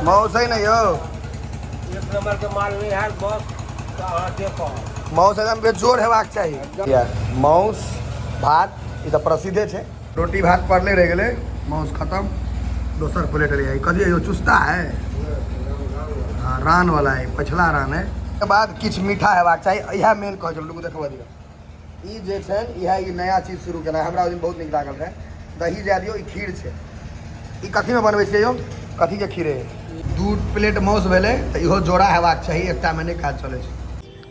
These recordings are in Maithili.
मौस है नहीं हो एक नंबर के माल नहीं है बस देखो मौस एकदम बेजोड़ हेबाक चाहिए मौस भात ई तो प्रसिद्धे है। रोटी भात पड़ले रह गए मौस खत्म दोसर प्लेट ले आई कथी है चुस्ता है हाँ रान वाला है पछला रान है के बाद किछ मीठा हेबाक चाहिए यह मेन कह चलू देखबा दियौ ई जे छै इहा ई नया चीज शुरू केना हमरा ओहि बहुत नीक लागल रहे दही जा दियौ ई खीर छै ई कथी में बनबै छियै यौ कथी के खीर है 2 प्लेट मौस भेलै तऽ इहो जोड़ा हेबाक चाही एकटा में नहीं काज चलै छै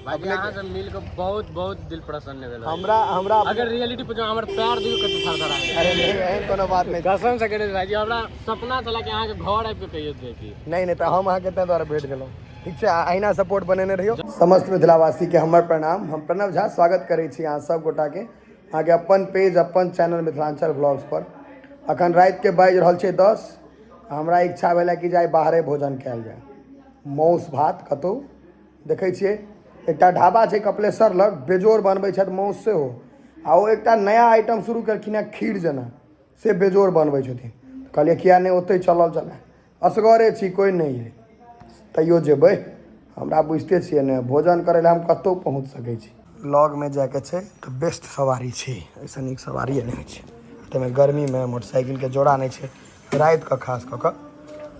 भाई यहाँ से मिल के बहुत दिल प्रसन्न भेल हमरा अगर रियलिटी पे जो हमर पैर दियो कते थरथरा अरे नहीं एहन कोनो बात नहीं कसम से कहै भाई हमरा सपना छला कि अहाँ के घर आबि के कहियो देखी नहीं तो हम अहाँ के द्वारा भेट गेलहुँ ठीक छै अहिना सपोर्ट बनेने रहियो समस्त मिथिलावासी के हमर प्रणाम हम प्रणव झा स्वागत करै छी अहाँ सब गोटा के अहाँ के अपन पेज अपन चैनल मिथिलांचल व्लॉग्स पर अखन रात के बाजि रहल छै 10 हमरा इच्छा भेलै कि जाय बाहरे भोजन कयल जाय मौस भात कतौ देखै छियै एकटा ढाबा छै कपिलेश्वर लग बेजोड़ बनबै छथि मौस सेहो आ ओ एकटा नया आइटम शुरू केलखिन हैं खीर जेना से बेजोड़ बनबै छथिन कहलिए किया नहीं ओतै चलल चलै असगरे छी कोई नहीं है तैयो जेबै हमरा बुझते छियै ने भोजन करै लए हम कतौ पहुँच सकै छी लॉग में जाके छै तऽ बेस्ट सवारी छै ऐसा नीक सवारी नहीं होइ छै ताहिमे गर्मीमे मोटरसाइकिलके जोड़ा नहीं छै रातिके खास कऽ कऽ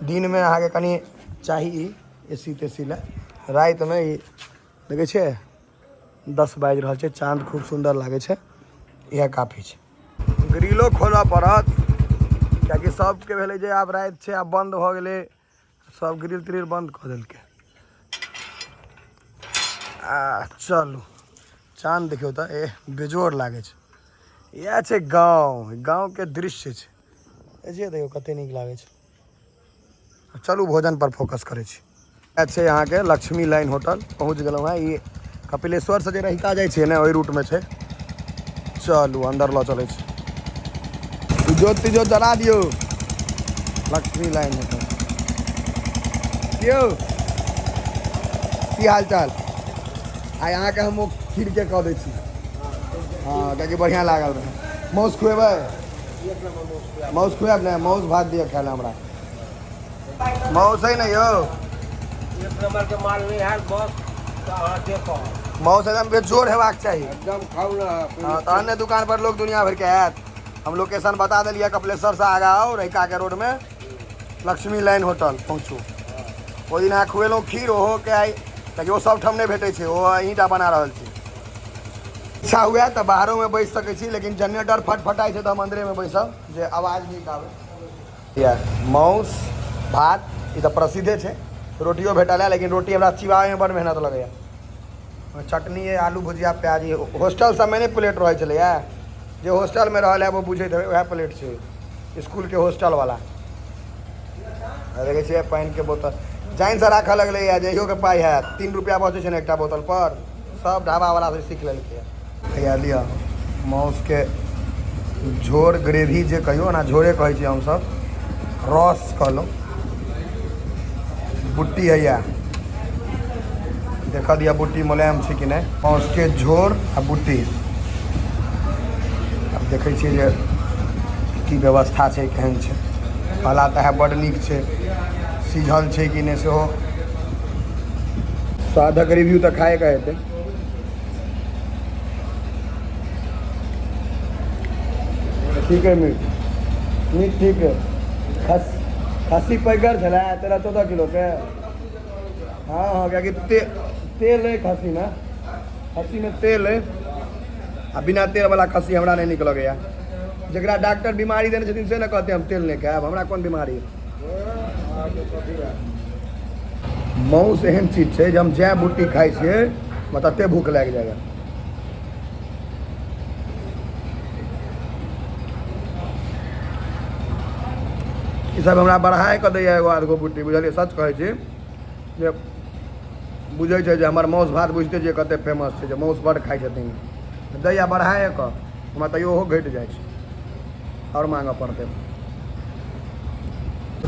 दिनमे अहाँके कनि चाही एसी तेसी लए रातिमे ई देखै छियै 10 बाजि रहल छै चाँद खूब सुंदर लागै छै इएह काफी छै ग्रिलो खोलऽ पड़त किएकि सबके भेलै जे आब राति छै आब बंद भऽ गेलै सब ग्रिल त्रिल बंद कऽ देलकै चलू चाँद देखियौ तऽ बेजोड़ लागै छै इएह छै गाँवके दृश्य छै जे देखियौ कते नीक लागै छै चलू भोजन पर फोकस करै छी छै यहाँ के लक्ष्मी लाइन होटल पहुँच गेलहुँ हैं ये कपिलेश्वर से जे रहिका जाइ छै ने ओहि रूट में छै चलू अंदर लऽ चलै छी इजोत तिजोत जला दियौ लक्ष्मी लाइन होटल यौ की हाल चाल आइ अहाँके हम खीर के कह दै छी हाँ कियाकि बढ़िया लागल रहे मौस खुएबै मौस खुएब ने मौस भात दिअ खाय लए हमरा मौस है नहीं हो एक नंबर के माल नहीं है बस देखो मौस एकदम बेजोड़ हेबाक चाहिए एकदम खाऊ ना हाँ तो अन्य दुकान पर लोग दुनिया भर के आयत हम लोकेशन बता दिलिए कपिलेश्वर से आगा आओ रहिका के रोड में लक्ष्मी लाइन होटल पहुँचू ओ दिन अहाँ खुएलहुँ खीर ओहो के आई कियाकि वो सब ठाम नहीं भेटै छै ओ अहींटा बना रहल छी इच्छा हुए तो बाहरों में बैस सकै छी लेकिन जनरेटर फटफटाई छै तो हम अंदरे में बैसब जे आवाज नीक आबै मौस भात ई तो प्रसिद्धे छै रोटियो भेटल है लेकिन रोटी हमरा चिबावे में बड़ मेहनत लगैया चटनी है आलू भुजिया प्याज हॉस्टल सब में नहीं प्लेट रहे छलै जे हॉस्टल में रहल है वो बुझैत है वह प्लेट छै स्कूल के हॉस्टल वाला देखै छियै पानि के बोतल जाइन से राखऽ लगलै जइयो के पाई है 3 रुपया बचै छै ने एकटा बोतल पर सब ढाबा वाला से सीख लेलकै है लिअ मौस के झोर ग्रेवी जे कहियो ना झोरे कहै छी हमसब रस कहलहुँ बुट्टी है या देखा दिया बुट्टी मुलायम छै कि नहीं मौस के झोर आ बुट्टी अब देखै छियै जे की व्यवस्था छै केहन छै पहला तऽ है बड़ नीक छै सीझल छै कि नहीं सेहो स्वादक रिव्यू तऽ खाएके हेतै ठीक है मीट ठीक है खस्सी पैगर छलै 13-14 किलो के हाँ हाँ क्या तेल है खस्सी में तेल है आ बिना तेल वाला खस्सी हमरा नहीं नीक लगैया जकरा डॉक्टर बीमारी देने छथिन से ने कहते हम तेल नहीं खाएब हमरा कोन बीमारी मौस एहन चीज छै जे हम जै बुट्टी खाइ छियै मतलब तते भूख लागि जाएगा ई सब हमरा बढ़ाए कऽ दैए एगो आध गो बुट्टी बुझलियै सच कहै छी जे बुझै छै जे हमर मौस भात बुझिते छियै कते फेमस छै जे मौस बड़ खाइ छथिन दैया बढ़ाए कऽ हमरा तैयो ओहो घटि जाइ छै आओर मांगऽ पड़तै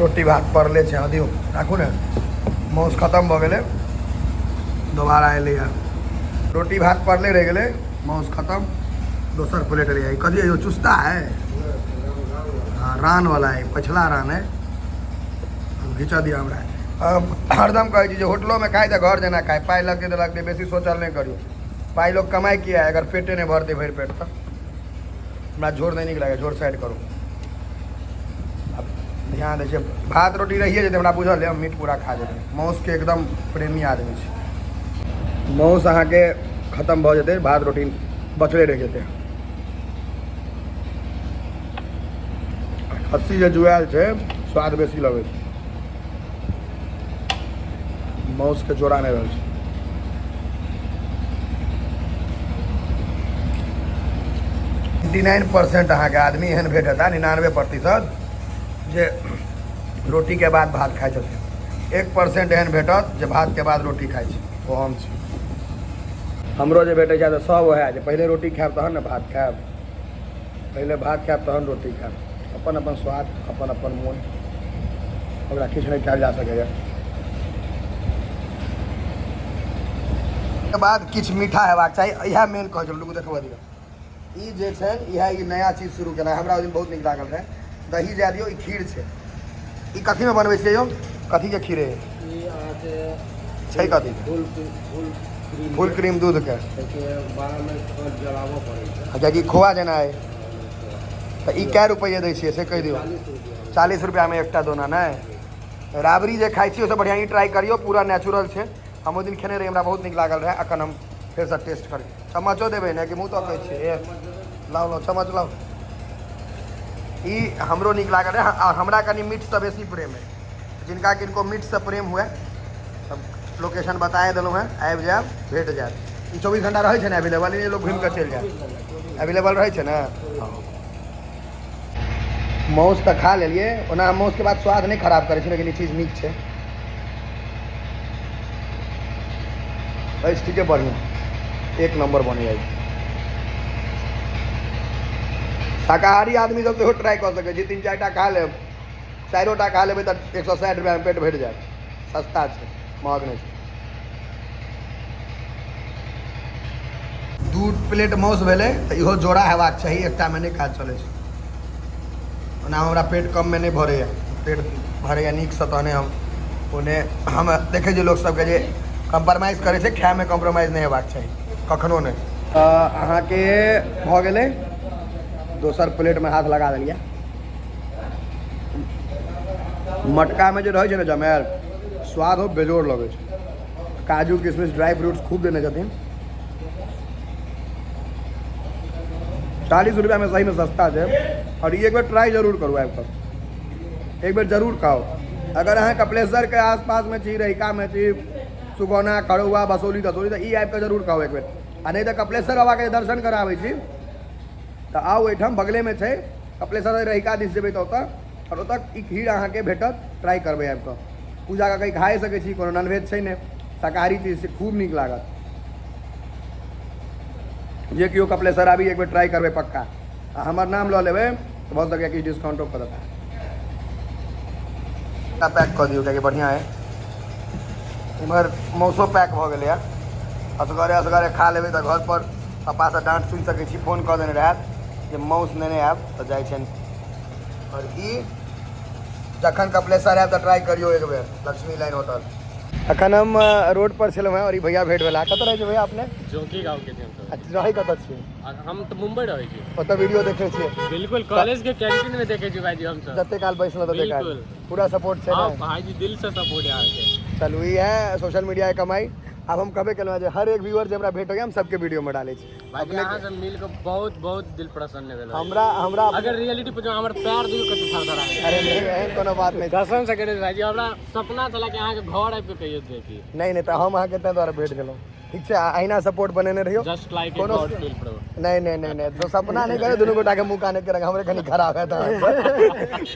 रोटी भात पड़ले छै हाँ दियौ राखू ने मौस खत्म भऽ गेलै दोबारा एलैए रोटी भात पड़ले रहि गेलै मौस खत्म दोसर प्लेट ले आई कथी है चुस्ता है हाँ रान वाला है पछला रान है घिचा दिया हमरा हरदम कहै छी जे होटलों में खाए तो घर जेना खाए, पाई लग के देलक बेसी सोचल नहीं करियो। पाई लोग कमाई किया है, अगर पेटे नहीं भरते भर पेट तो हमरा झोर नहीं नीक लगे, झोर साइड करू। अब ध्यान दे भात रोटी रहिए जते हमरा बुझल है, हम मीट पूरा खा जेबै। मांस के एकदम प्रेमी आदमी छी। मांस अहाँ के खत्म भ जेतै, भात रोटी बचले रह जेतै। खस्सी जे जुआल छै स्वाद बेसी लगे छै, मांस के जोड़ा नहीं रहल छै। 99% अहाँ के आदमी एहन भेटता, 99% जे रोटी के बाद भात खाइ छथिन। 1% एहन भेटत जे भात के बाद रोटी खाइ छै, ओ हम छी। हमरो जे भेटै छै तऽ सब वएह जे पहिले रोटी खायब तहन ने भात खायब, पहिले भात खायब तहन रोटी खायब। अपन अपन स्वाद, अपन अपन मोन, ओकरा किछु नहीं कयल जा सकैए। के बाद किछु मीठा हेबाक चाही, इएह मेन कहै छै। लोग देखबऽ दियौ, ई जे छै इएह नया चीज शुरू केना, हमरा ओहि दिन बहुत नीक लागल रहै। दही दए दियौ, ई खीर छै। ई कथी में बनबै छियै यौ? कथी के खीर छै? कथी फुल क्रीम दूध के, कियाकि खोआ जेना है। तो ई कै रुपये दै छियै से कहि दियौ? 40 रुपया में एकटा दोना नहीं। राबड़ी जे खाइ छी ओसे बढ़िया ई ट्राई करियो, पूरा नेचुरल छै। हम ओहि दिन खेने रही, हमरा बहुत नीक लागल रहे। अखन हम फिर से टेस्ट करी। चम्मचो देबै ने कि मुँह तकै छियै? लाओ लाओ चम्मच लाओ। ई हमरो नीक लागल रहे। हमरा कनी मीठ से बेसी प्रेम है। जिनका किनको मीठ से प्रेम हुए तब लोकेशन बताए देलहुँ हैं, आबि जायब, भेट जायत। ई 24 घंटा रहै छै ने अवेलेबल, ई लोग घूम के चलि जायत, अवेलेबल रहै छै ने। मांस तऽ खा लेलिए, ओना मांस के बाद स्वाद नहीं खराब करे छै, लेकिन ई चीज नीक छै। ठीके बढ़िया, एक नंबर बन जाए। शाकाहारी आदमी सब सेहो ट्राई कर सकै छी। 3-4टा खा लेब, 4टा खा लेबै तऽ 160 रुपया में पेट भरि जायत। सस्ता छै, महग नहीं छै। 2 प्लेट मांस भेलै तऽ इहो जोड़ा हेबाक चाही, एकटा में नहीं काज चलै छै। ओना हमरा पेट कम में नहीं भरैए, पेट भरैए नीक से, तहने हम देखै छियै लोक सबके जे कम्प्रोमाइज करे छै, खाए में कम्प्रोमाइज नहीं हेबाक चाही, कखनो नहीं। अहाँ के भऽ गेलै, दोसर प्लेट में हाथ लगा देलिए। मटका में जो रहै छै ने जमायल, स्वाद हो बेजोड़ लगे छै। काजू किशमिश ड्राई फ्रूट्स खूब देने छथिन। 40 रुपया में सही में सस्ता है। और ये एक बार ट्राई जरूर करू, आबि एक बार जरूर खाओ। अगर अहाँ कपिलेश्वर के आसपास में छी, रहिका में छी, सुगौना, खड़ुआ, बसौली तसौली, तो ई आबि कऽ जरूर खाओ एक बेर। आ नहीं तो कपिलेश्वर बाबा के दर्शन कराबै छी तो आउ, एहिठाम बगले में छै कपिलेश्वर, रहिका दिस जेबै तऽ ओतऽ, और ओतऽ ई खीर अहाँ के भेटत। ट्राई करबै, आबि कऽ पूजा कऽ खाए सकै छी, कोनो नॉनवेज छै ने, शाकाहारी चीज से खूब नीक लागत। जे केओ कपिलेश्वर आबी एक बेर ट्राई करबै पक्का। आ हमर नाम लऽ लेबै तऽ भऽ सकैए किछु डिस्काउंटो कऽ देता। पैक कऽ दियौ, कियाकि बढ़िया है। इम्हर मौसो पैक भऽ गेलै है। असगरे खा लेबै तऽ घर पर पापा से डांट सुनि सकै छी। फोन कऽ देने रहत जे माउस नेने आयब तऽ जाइ छनि। और ई जखन कपिलेश्वर आयब तऽ ट्राई करियो एक बेर, लक्ष्मी लाइन होटल। अखन हम रोड पर छलहुँ हैं और ई भैया भेट भेला। कतऽ रहै छै भैया अपने? जोगी गाँव के थे हम। अच्छा, रहै कतऽ छियै? हम तो मुंबई रहै छी। ओतऽ वीडियो देखै छियै? बिल्कुल, कॉलेज के कैंटीन में देखे छी भाईजी हम सब। जते काल बैसलहुँ तते काल बिल्कुल। पूरा सपोर्ट छै हाँ ना? भाईजी दिल से सपोर्ट यहाँ के। चलू, ई है सोशल मीडिया के कमाई। अब हम कहबे केलहुँ जे हर एक व्यूअर जे हमरा भेट होइए हम सबके वीडियो में डालै छी। भाईजी यहाँ से मिल के बहुत बहुत दिल प्रसन्न भेल। हमरा अगर रियलिटी पूछो, हमर पैर दियो कते थरथर आ अरे नहीं, एहन कोनो बात नहीं। कसम से कहै भाईजी, हमरा सपना छला कि अहाँ के घर आबि के कहियो देखी। नहीं तो हम अहाँ के तै द्वारा भेट गेलहुँ। ठीक छै, अहिना सपोर्ट बनेने रहियो। जस्ट लाइक कोनो गॉड फील प्रो। नहीं तो सपना नहीं करे, दुनू गोटा के मुँह काने के रंग हमरे कनी खराब है तो